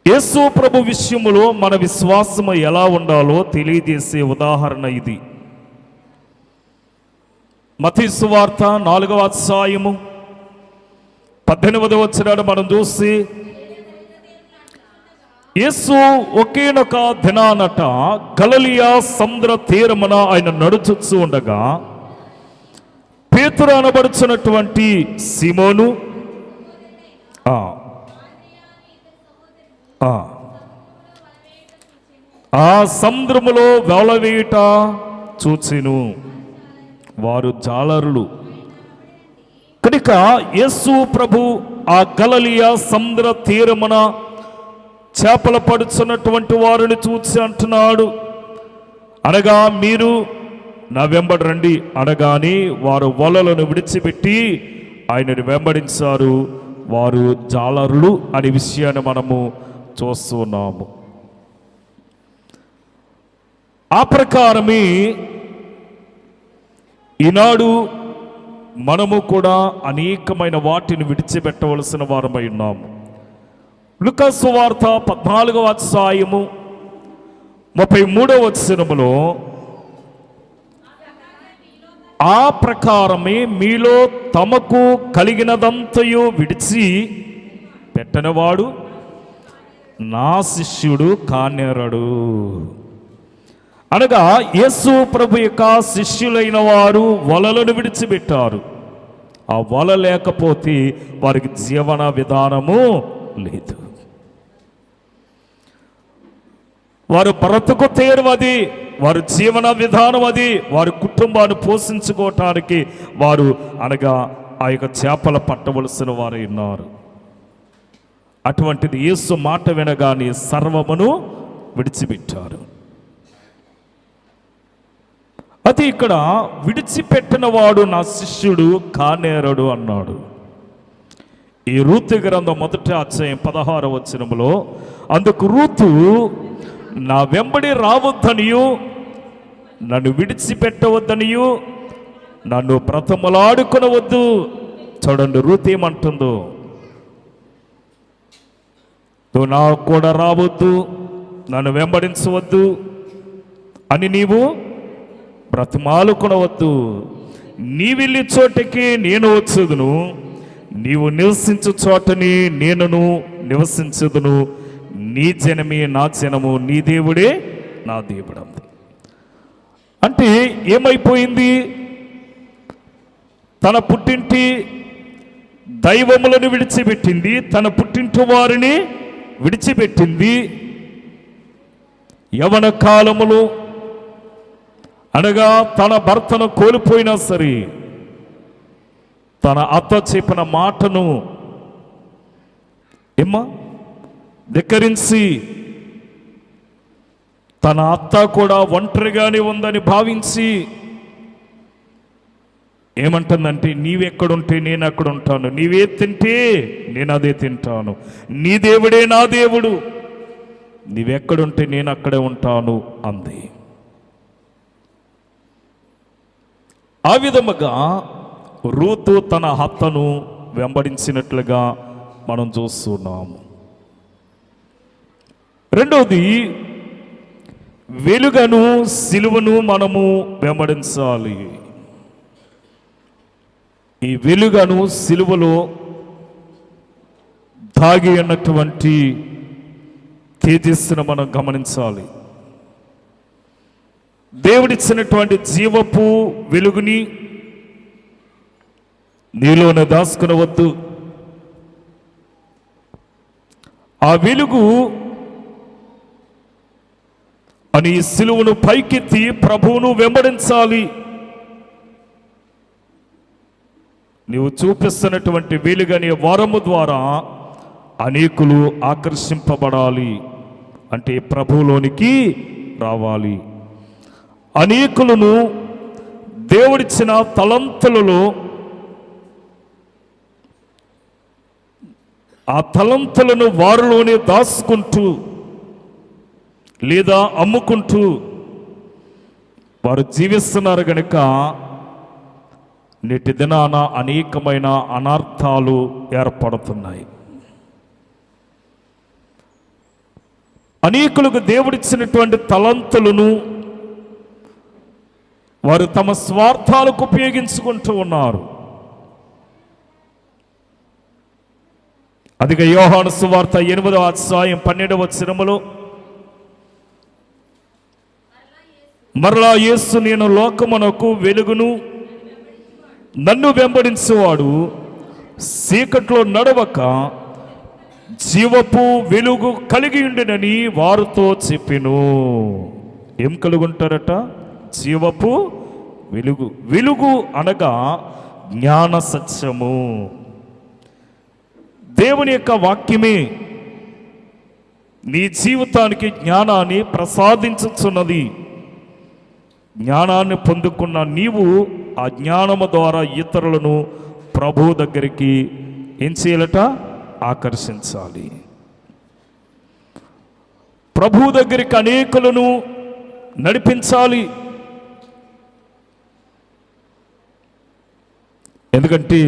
యేసు ప్రభు విషయములో మన విశ్వాసము ఎలా ఉండాలో తెలియజేసే ఉదాహరణ ఇది. మత్తయి సువార్త 4వ అధ్యాయము 18వ వచనాన్ని మనం చూసి, యేసు ఒకేనొక దినానట గలిలయ సముద్ర తీరమున ఆయన నడుచుచూ ఉండగా పేతురు అనబడుచున్నటువంటి సీమోను ఆ సముద్రములో వలవేయుట చూచెను. వారు జాలరులు కనుక యేసు ప్రభు ఆ గలిలయ సముద్ర తీరమున చేపలు పడుచున్నటువంటి వారిని చూసి అంటున్నాడు, అనగా మీరు నా వెంబడి రండి అనగానే వారు వలలను విడిచిపెట్టి ఆయనను వెంబడించారు. వారు జాలరులు అనే విషయాన్ని మనము చూస్తున్నాము. ఆ ప్రకారమే ఈనాడు మనము కూడా అనేకమైన వాటిని విడిచిపెట్టవలసిన వారమై ఉన్నాము. లూకా సువార్త 14వ అధ్యాయము 33వ వచనములో, ఆ ప్రకారమే మీలో తమకు కలిగినదంతయు విడిచి పెట్టనివాడు నా శిష్యుడు కానేరడు. అనగా యేసు ప్రభు యొక్క శిష్యులైన వారు వలలను విడిచిపెట్టారు. ఆ వల లేకపోతే వారికి జీవన విధానము లేదు. వారు బ్రతుకు తీరువది, వారి జీవన విధానం అది. వారి కుటుంబాన్ని పోషించుకోవటానికి వారు అనగా ఆ యొక్క చేపలు పట్టవలసిన వారు ఉన్నారు. అటువంటిది యేసు మాట వినగానే సర్వమును విడిచిపెట్టారు. అది ఇక్కడ విడిచిపెట్టిన వాడు నా శిష్యుడు కానేరడు అన్నాడు. ఈ రూతు గ్రంథం 1వ అధ్యాయం 16వ వచనములో, అందుకు రూతు నా వెంబడి రావద్దనియు నన్ను విడిచిపెట్టవద్దనియు నన్ను బ్రతములాడుకొనవద్దు. చూడండి రూతు ఏమంటుందో, నువ్వు నా కూడా రావద్దు, నన్ను వెంబడించవద్దు అని నీవు బ్రతిమాలుకొనవద్దు. నీ వెళ్ళి చోటకి నేను వచ్చేదును, నీవు నివసించు చోటని నేనును నివసించదును. నీ జనమే నా జనము, నీ దేవుడే నా దేవుడు అంది. అంటే ఏమైపోయింది? తన పుట్టింటి దైవములను విడిచిపెట్టింది, తన పుట్టింటి వారిని విడిచిపెట్టింది. యవన కాలములు అనగా తన భర్తను కోల్పోయినా సరే తన అత్త చెప్పిన మాటను ధిక్కరించి తన అత్త కూడా ఒంటరిగానే ఉందని భావించి ఏమంటుందంటే, నీవెక్కడుంటే నేను అక్కడ ఉంటాను, నీవే తింటే నేను అదే తింటాను, నీ దేవుడే నా దేవుడు, నీవెక్కడుంటే నేను అక్కడే ఉంటాను అంది. ఆ విధముగా రూతు తన అత్తను వెంబడించినట్లుగా మనం చూస్తున్నాము. రెండవది, వెలుగను సిలువను మనము వెంబడించాలి. ఈ వెలుగను సిలువలో దాగి ఉన్నటువంటి తేజస్సును మనం గమనించాలి. దేవుడిచ్చినటువంటి జీవపు వెలుగుని నీలోనే దాచుకునవద్దు. ఆ వెలుగు అని సిలువను పైకెత్తి ప్రభువును వెంబడించాలి. నీవు చూపిస్తున్నటువంటి వెలుగనే వారము ద్వారా అనేకులు ఆకర్షింపబడాలి, అంటే ప్రభువులోనికి రావాలి. అనేకులను దేవుడిచ్చిన తలంతులలో ఆ తలంతులను వారిలోనే దాచుకుంటూ లేదా అమ్ముకుంటూ వారు జీవిస్తున్నారు గనుక నేటి దినాన అనేకమైన అనర్థాలు ఏర్పడుతున్నాయి. అనేకులకు దేవుడిచ్చినటువంటి తలంతులను వారు తమ స్వార్థాలకు ఉపయోగించుకుంటూ ఉన్నారు. అదిగా యోహాను సువార్త 8వ అధ్యాయం 12వ వచనములో, మరలా యేసు నేను లోకమునకు వెలుగును, నన్ను వెంబడించేవాడు చీకట్లో నడవక జీవపు వెలుగు కలిగి ఉండినని వారితో చెప్పెను. ఏం కలుగుంటారట? జీవపు వెలుగు. వెలుగు అనగా జ్ఞాన సత్యము. దేవుని యొక్క వాక్యమే నీ జీవితానికి జ్ఞానాన్ని ప్రసాదించుచున్నది. జ్ఞానాన్ని పొందుకున్న నీవు ఆ జ్ఞానము ద్వారా ఇతరులను ప్రభు దగ్గరికి ఏం చేయాలట? ఆకర్షించాలి. ప్రభు దగ్గరికి అనేకులను నడిపించాలి. ఎందుకంటే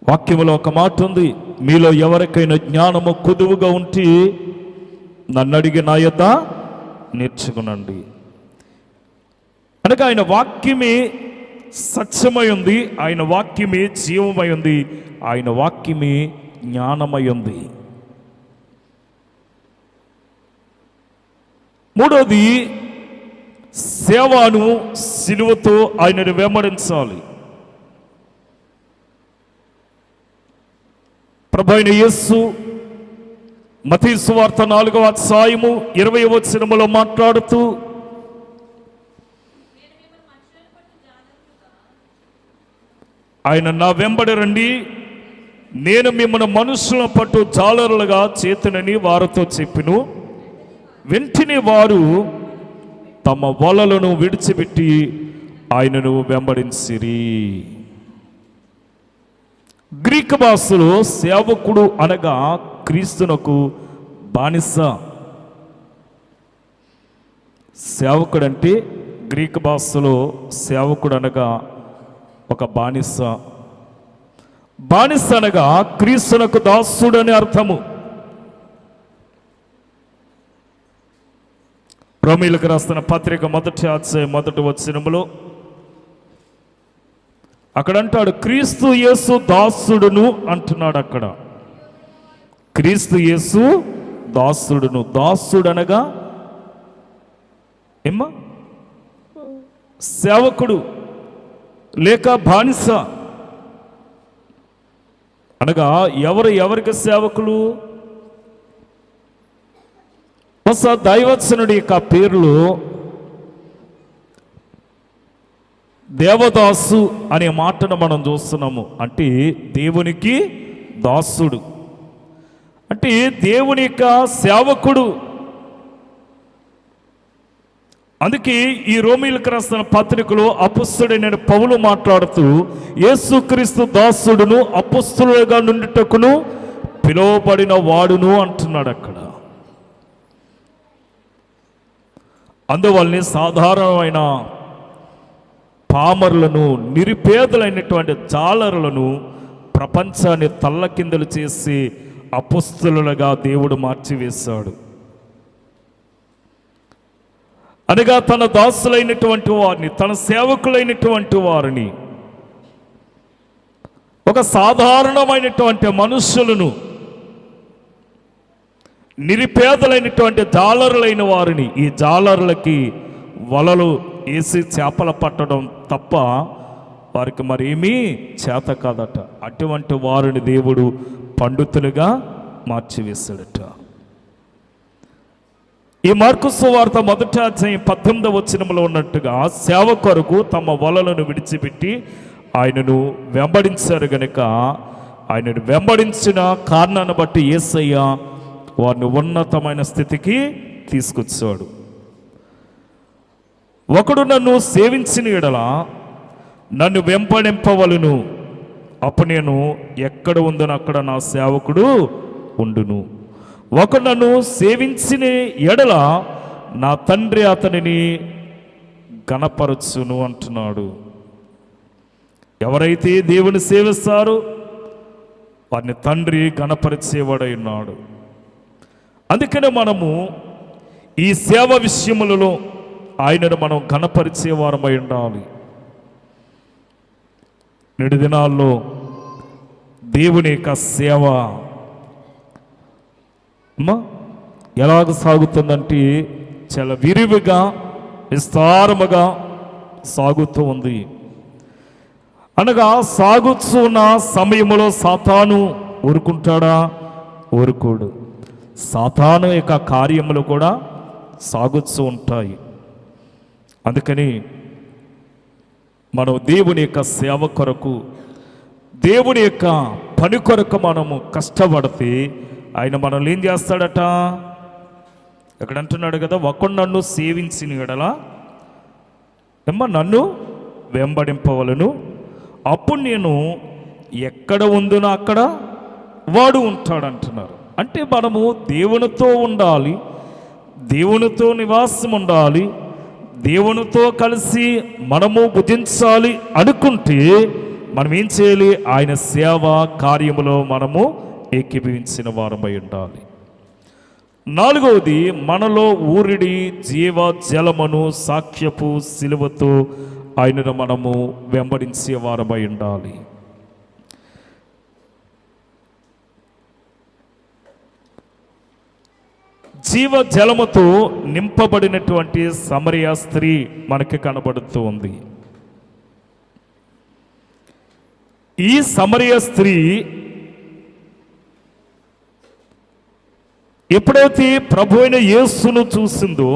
వాక్యములో ఒక మాట ఉంది, మీలో ఎవరికైనా జ్ఞానము కొదువుగా ఉంటే నన్ను అడిగి నా యొద్ద నేర్చుకునండి. అనగా ఆయన వాక్యమే సత్యమై ఉంది, ఆయన వాక్యమే జీవమై ఉంది, ఆయన వాక్యమే జ్ఞానమై ఉంది. మూడోది, సేవను సిలువతో ఆయనను వెంబడించాలి. ప్రభువైన యేసు మత్తయి సువార్త 4వ అధ్యాయము 20వ వచనములో మాట్లాడుతూ, ఆయన నా వెంబడి రండి, నేను మిమ్మల్ని మనుషుల పట్టు జాలరులుగా చేతునని వారితో చెప్పిను. వెంటనే వారు తమ వలలను విడిచిపెట్టి ఆయనను వెంబడించిరి. గ్రీక్ భాషలో సేవకుడు అనగా క్రీస్తునకు బానిస. సేవకుడు అంటే గ్రీక్ భాషలో సేవకుడు అనగా ఒక బానిస. బానిస అనగా క్రీస్తునకు దాసుడు అని అర్థము. రోమీయులకు రాస్తున్న పత్రిక 1వ అధ్యాయం 1వ వచనములో అక్కడ అంటాడు, క్రీస్తు యేసు దాసుడును అంటున్నాడు. అక్కడ క్రీస్తు యేసు దాసుడును. దాసుడు అనగా ఏమ్మా? సేవకుడు లేక బానిస అనగా ఎవరికి సేవకులు? దైవచనుడి యొక్క పేర్లు దేవదాసు అనే మాటను మనం చూస్తున్నాము. అంటే దేవునికి దాసుడు, అంటే దేవుని యొక్క సేవకుడు. అందుకే ఈ రోమీయులకు రాసిన పత్రికలో అపొస్తలుడైన పౌలు మాట్లాడుతూ యేసుక్రీస్తు దాసుడును అపొస్తలుగా నుండుటకును పిలువబడిన వాడును అంటున్నాడు అక్కడ. అందువల్లనే సాధారణమైన పామరులను, నిరుపేదలైనటువంటి జాలరులను ప్రపంచాన్ని తల్లకిందులు చేసి అపొస్తలులుగా దేవుడు మార్చివేశాడు. అనగా తన దాసులైనటువంటి వారిని, తన సేవకులైనటువంటి వారిని, ఒక సాధారణమైనటువంటి మనుషులను, నిరుపేదలైనటువంటి జాలరులైన వారిని, ఈ జాలరులకి వలలు వేసి చేపలు పట్టడం తప్ప వారికి మరేమీ చేత కాదట. అటువంటి వారిని దేవుడు పండితులుగా మార్చివేశాడట. ఈ మార్కు సువార్త 1వ అధ్యాయం 18వ వచనంలో ఉన్నట్టుగా సేవ కొరకు తమ వలలను విడిచిపెట్టి ఆయనను వెంబడించారు గనుక ఆయనను వెంబడించిన కారణాన్ని బట్టి యేసయ్య వారిని ఉన్నతమైన స్థితికి తీసుకొచ్చాడు. ఒకడు నన్ను సేవించిన ఎడల నన్ను వెంబడింపవలను, అప్పుడు నేను ఎక్కడ ఉందనో అక్కడ నా సేవకుడు ఉండును. ఒకడు నన్ను సేవించిన ఎడల నా తండ్రి అతనిని గణపరచును అంటున్నాడు. ఎవరైతే దేవుని సేవిస్తారో వారిని తండ్రి గణపరిచేవాడై ఉన్నాడు. అందుకనే మనము ఈ సేవ విషయములలో ఆయనను మనం గణపరిచేవారమై ఉండాలి. నేటి దినాల్లో దేవుని యొక్క సేవ ఎలాగ సాగుతుందంటే చాలా విరివిగా, విస్తారముగా సాగుతూ ఉంది. అనగా సాగుతున్న సమయంలో సాతాను ఊరుకుంటాడా? ఊరుకోడు. సాతాను యొక్క కార్యములు కూడా సాగుతూ ఉంటాయి. అందుకని మనం దేవుని యొక్క సేవ కొరకు, దేవుని యొక్క పని కొరకు మనము కష్టపడితే ఆయన మనల్ని ఏం చేస్తాడట? ఇక్కడ అంటున్నాడు కదా, ఒకడు నన్ను సేవించిన ఎడల నన్ను వెంబడింపవలను, అప్పుడు నేను ఎక్కడ ఉందునో అక్కడ వాడు ఉంటాడు అంటున్నారు. అంటే మనము దేవునితో ఉండాలి, దేవునితో నివాసం ఉండాలి, దేవునితో కలిసి మనము భుజించాలి అనుకుంటే మనం ఏం చేయాలి? ఆయన సేవ కార్యములో మనము ఏకీభవించిన వారమై ఉండాలి. 4వది, మనలో ఊరిడి జీవ జలమును సాక్ష్యపు సిలువతో ఆయనను మనము వెంబడించే వారమై ఉండాలి. జీవ జలముతో నింపబడినటువంటి సమరయ స్త్రీ మనకి కనబడుతూ ఉంది. ఈ సమరయ స్త్రీ ఎప్పుడైతే ప్రభు అయిన యేసును చూసిందో,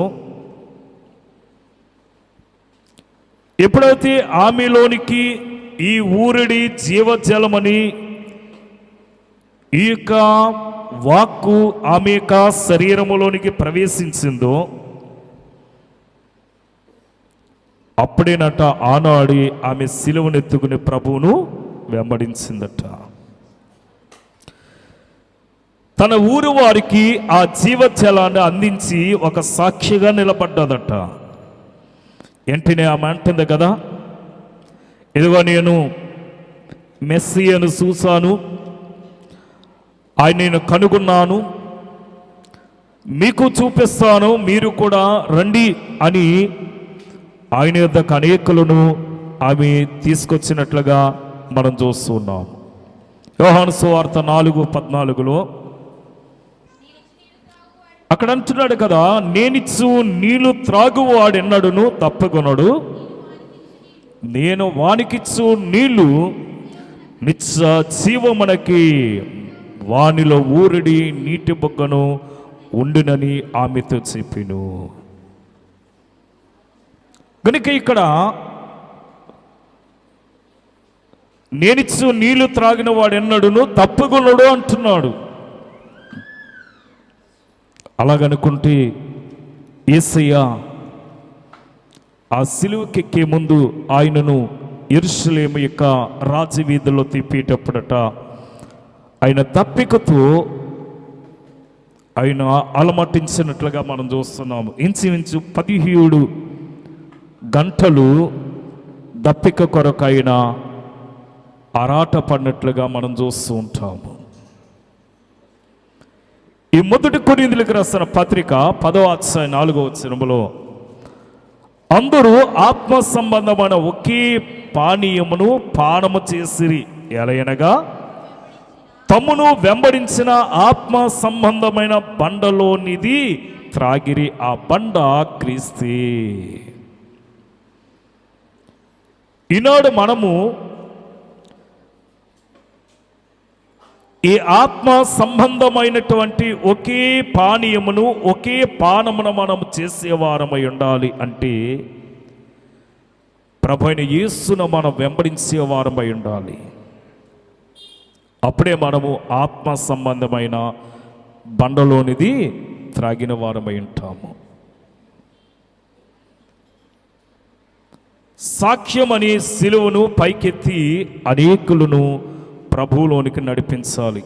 ఎప్పుడైతే ఆమెలోనికి ఈ ఊరిడి జీవజలమని ఈ యొక్క వాక్కు ఆమె యొక్క శరీరములోనికి ప్రవేశించిందో, అప్పుడేనట ఆనాడు ఆమె సిలువనెత్తుకుని ప్రభువును వెంబడించిందట. తన ఊరు వారికి ఆ జీవజలాన్ని అందించి ఒక సాక్షిగా నిలబడ్డదట. వెంటనే ఆమె అంటుంది కదా, ఇదిగో నేను మెస్సియను చూశాను, ఆయన నేను కనుగొన్నాను, మీకు చూపిస్తాను, మీరు కూడా రండి అని ఆయన యొద్దకు అనేకులను ఆమె తీసుకొచ్చినట్లుగా మనం చూస్తున్నాం. యోహాను సువార్త 4:14 అక్కడ అంటున్నాడు కదా, నేనిచ్చు నీళ్లు త్రాగువాడెన్నడును తప్పకొనడు, నేను వానికిచ్చు నీళ్లు నిత్య జీవమునకి వానిలో ఊరిడి నీటి బొగ్గను ఉండునని ఆమెతో చెప్పిను. కనుక ఇక్కడ నేనిచ్చు నీళ్లు త్రాగిన వాడెన్నడును తప్పకొనడు అంటున్నాడు. అలాగనుకుంటే యేసయ్య ఆ సిలువకెక్కే ముందు ఆయనను యెరూషలేము యొక్క రాజవీధుల్లో తిప్పేటప్పుడట ఆయన తప్పికతో ఆయన అలమటించినట్లుగా మనం చూస్తున్నాము. ఇంచుమించు 17 గంటలు దప్పిక కొరకు ఆయన ఆరాట పడినట్లుగా మనం చూస్తూ ఉంటాము. ఈ మొదటి కొరింథీయులకు రాసిన పత్రిక 10వ అధ్యాయం 4వ వచనములో అందరూ ఆత్మ సంబంధమైన ఒకే పానీయమును పానము చేసిరి, ఎలయనగా తమ్మును వెంబడించిన ఆత్మ సంబంధమైన బండలోనిది త్రాగిరి, ఆ బండ క్రీస్తే. ఈనాడు మనము ఈ ఆత్మ సంబంధమైనటువంటి ఒకే పానీయమును ఒకే పానమును మనం చేసేవారమై ఉండాలి. అంటే ప్రభువైన యేసును మనం వెంబడించేవారమై ఉండాలి. అప్పుడే మనము ఆత్మ సంబంధమైన బండలోనిది త్రాగిన వారమై ఉంటాము. సాక్ష్యం అనే సిలువను పైకెత్తి అనేకులను ప్రభువులోనికి నడిపించాలి.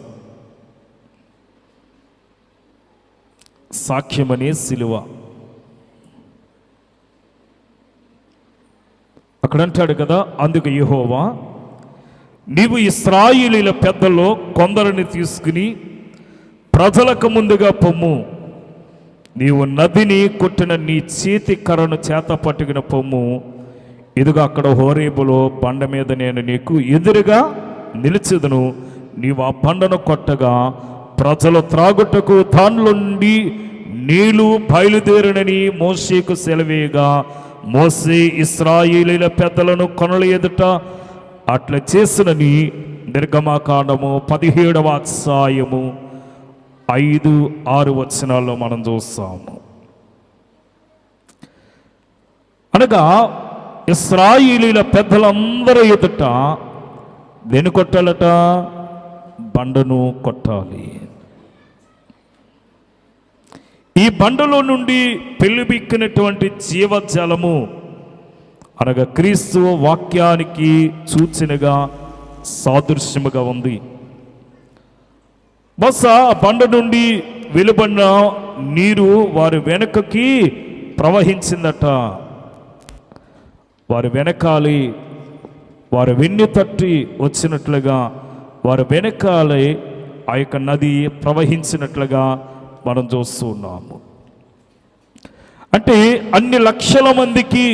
సాక్ష్యమనే సిలువ. అక్కడ అంటాడు కదా, అందుకు యెహోవా నీవు ఇశ్రాయేలీయుల పెద్దల్లో కొందరిని తీసుకుని ప్రజలకు ముందుగా పొమ్ము, నీవు నదిని కొట్టిన నీ చేతి కర్రను చేత పట్టుకుని పొమ్ము, ఇదిగో అక్కడ హోరేబులో బండ మీద నేను నీకు ఎదురుగా నిలిచెదను, నీవు ఆ బండను కొట్టగా ప్రజలు త్రాగుటకు దానిలోండి నీళ్లు బయలుదేరునని మోషేకు సెలవేగా, మోషే ఇశ్రాయేలీయుల పెద్దలను కొనల ఎదుట అట్లా చేసినని నిర్గమకాండము 17వ అధ్యాయము 5-6 వచనాల్లో మనం చూస్తాము. అనగా ఇశ్రాయేలీయుల పెద్దలందరూ ఎదుట దేని కొట్టాలట? బండను కొట్టాలి. ఈ బండలో నుండి పెళ్ళిబిక్కినటువంటి జీవజలము అనగా క్రీస్తు వాక్యానికి సూచనగా సాదృశ్యముగా ఉంది. బహుశా ఆ బండ నుండి వెలువడిన నీరు వారి వెనకకి ప్రవహించిందట. వారి వెనకాలి వారు వెన్ను తట్టి వచ్చినట్లుగా వారి వెనకాలే ఆ యొక్క నది ప్రవహించినట్లుగా మనం చూస్తూ ఉన్నాము. అంటే అన్ని లక్షల మందికి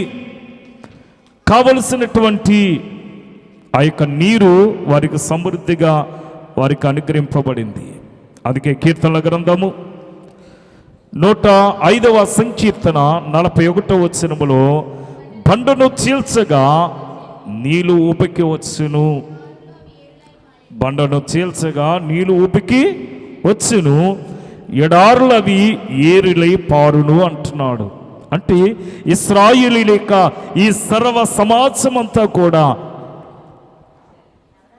కావలసినటువంటి ఆ యొక్క నీరు వారికి సమృద్ధిగా వారికి అనుగ్రహింపబడింది. అందుకే కీర్తనల గ్రంథము 105వ సంకీర్తన 41వ వచనములో బండను చీల్చగా నీళ్లు ఊపికి వచ్చును, బండను చీల్చగా నీళ్లు ఊపికి వచ్చును, ఎడారులవి ఏరులై పారును అంటున్నాడు. అంటే ఇశ్రాయేలీయుల యొక్క ఈ సర్వ సమాజం అంతా కూడా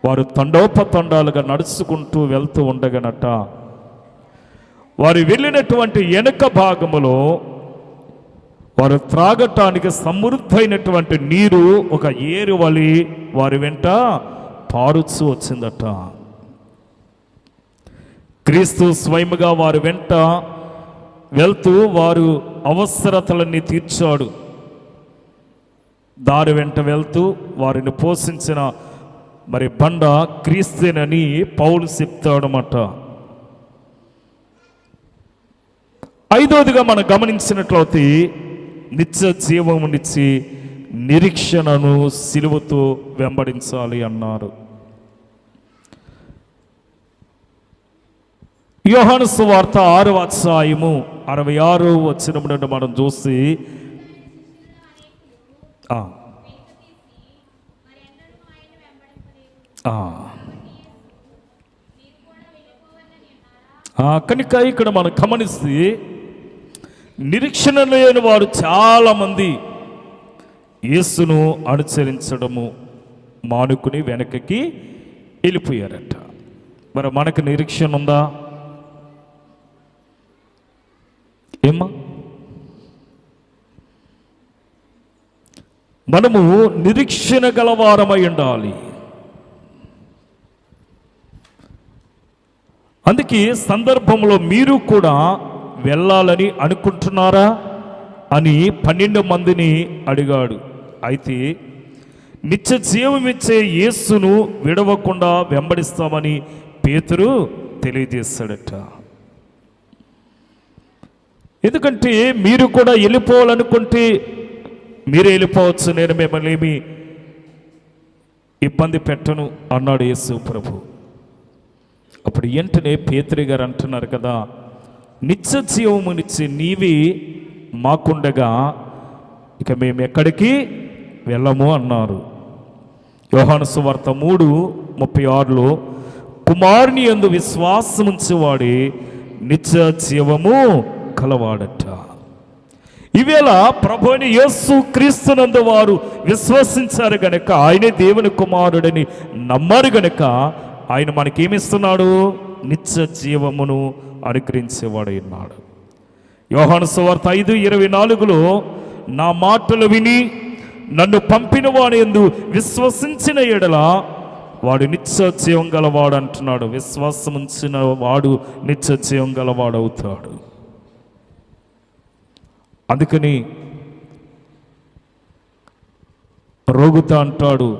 వారు తండోపతండాలుగా నడుచుకుంటూ వెళ్తూ ఉండగనట వారు వెళ్ళినటువంటి వెనుక భాగములో వారు త్రాగటానికి సమృద్ధైనటువంటి నీరు ఒక ఏరు వలి వారి వెంట పారుచు వచ్చిందట. క్రీస్తు స్వయముగా వారి వెంట వెళ్తూ వారు అవసరతలన్నీ తీర్చాడు. దారి వెంట వెళ్తూ వారిని పోషించిన బండ క్రీస్తునని పౌలు చెప్తాడన్నమాట. ఐదవదిగా మనం గమనించినట్లయితే నిత్య జీవమునిచ్చి నిరీక్షణను సిలువతో వెంబడించాలి అన్నారు. యోహాను సువార్త 6వ అధ్యాయము 66వ వచనం నుండి మనం చూసి కనుక ఇక్కడ మనం గమనిస్తే నిరీక్షణ లేని వారు చాలామంది యేసును అనుసరించడము మానుకుని వెనకకి వెళ్ళిపోయారట. మరి మనకు నిరీక్షణ ఉందా? ఏమ్మా, మనము నిరీక్షణ గలవారమై ఉండాలి. అందుకే సందర్భంలో మీరు కూడా వెళ్ళాలని అనుకుంటున్నారా అని 12 మందిని అడిగాడు. అయితే నిత్య జీవమిచ్చే యేసును విడవకుండా వెంబడిస్తామని పేతురు తెలియజేశాడట. ఎందుకంటే మీరు కూడా వెళ్ళిపోవాలనుకుంటే మీరే వెళ్ళిపోవచ్చు, నేను మిమ్మల్ని ఏమి ఇబ్బంది పెట్టను అన్నాడు యేసు ప్రభు. అప్పుడు వెంటనే పేతురు గారు అంటున్నారు కదా, నిత్య జీవమునిచ్చి నీవి మాకుండగా ఇక మేము ఎక్కడికి వెళ్ళము అన్నారు. యోహాను సువార్త 3:36లో కుమారుని యందు విశ్వాసముంచువాడే నిత్య జీవము కలవాడట. ఈవేళ ప్రభువుని యేసు క్రీస్తునందు వారు విశ్వసించారు గనక, ఆయనే దేవుని కుమారుడని నమ్మారు గనక ఆయన మనకేమిస్తున్నాడు? నిత్య జీవమును అనుగ్రహించేవాడై ఉన్నాడు. యోహాను సువార్త 5:24లో నా మాటలు విని నన్ను పంపిన వాడు యందు విశ్వసించిన ఎడల వాడు నిత్య జీవం గలవాడు అంటున్నాడు. విశ్వాసం ఉంచిన వాడు నిత్య జీవం గలవాడు అవుతాడు. అందుకని రోగుతా అంటాడు,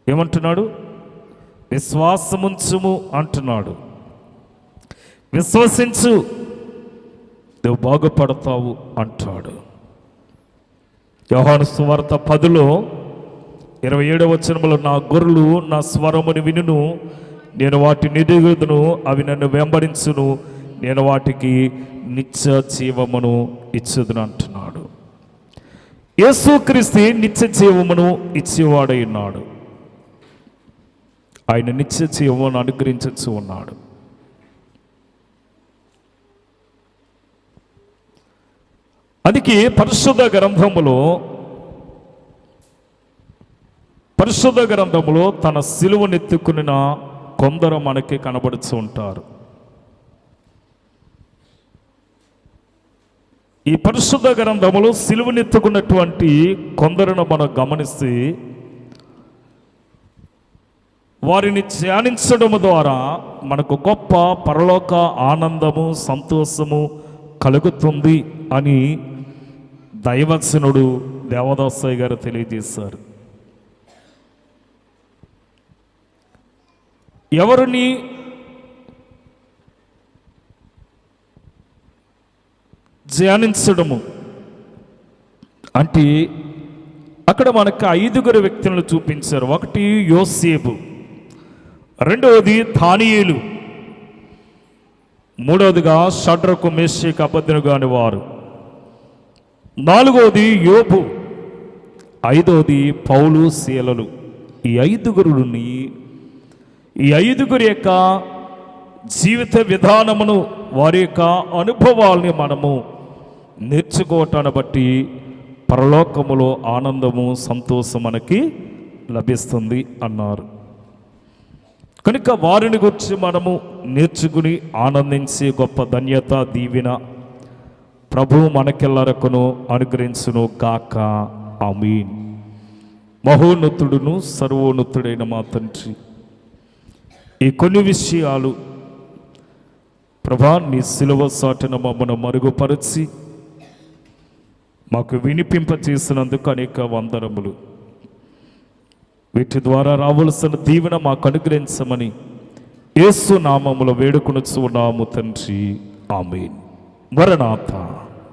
ఏమంటున్నాడు? విశ్వాసముంచుము అంటున్నాడు. విశ్వసించు, నువ్వు బాగుపడతావు అంటాడు. యోహాను సువార్త 10:27 వచనములో నా గొర్రెలు నా స్వరముని వినును, నేను వాటిని ఎరుగుదును, అవి నన్ను వెంబడించును, నేను వాటికి నిత్య జీవమును ఇచ్చుదును అంటున్నాడు. యేసుక్రీస్తు నిత్య జీవమును ఇచ్చేవాడై ఉన్నాడు. ఆయన నిత్య జీవమును అనుగ్రహించు ఉన్నాడు. అందుకే పరిశుద్ధ గ్రంథములో తన సిలువనెత్తుకున్న కొందరు మనకి కనబడుతూ ఉంటారు. ఈ పరిశుద్ధ గ్రంథములో సిలువనెత్తుకున్నటువంటి కొందరును మనం గమనిస్తే వారిని ధ్యానించడం ద్వారా మనకు గొప్ప పరలోక ఆనందము సంతోషము కలుగుతుంది అని దైవజనుడు దేవదాసయ్య గారు తెలియజేశారు. ఎవరిని ధ్యానించడము అంటే అక్కడ మనకు 5 వ్యక్తులను చూపించారు. ఒకటి యోసేపు, రెండవది దానియేలు, మూడవదిగా షడ్రకు మేషకు అబేద్నెగో అనే వారు, నాలుగవది యోబు, ఐదవది పౌలు శీలలు. ఈ 5 యొక్క జీవిత విధానమును, వారి యొక్క అనుభవాల్ని మనము నేర్చుకోవటాన్ని బట్టి పరలోకములో ఆనందము సంతోషం మనకి లభిస్తుంది అన్నారు. కనుక వారిని గురించి మనము నేర్చుకుని ఆనందించే గొప్ప ధన్యత దీవెన ప్రభు మనకెల్లరకును అనుగ్రహించును గాక. ఆమీన్. మహోన్నతుడును సర్వోన్నతుడైన మా తండ్రి, ఈ కొన్ని విషయాలు ప్రభా నీ శిలువ సాటున మమ్మను మరుగుపరచి మాకు వినిపింపచేసినందుకు అనేక వందనములు. వీటి ద్వారా రావలసిన దీవెన మాకు అనుగ్రహించమని యేసు నామములో వేడుకొనుచున్నాము తండ్రి. ఆమేన్. మరణాత.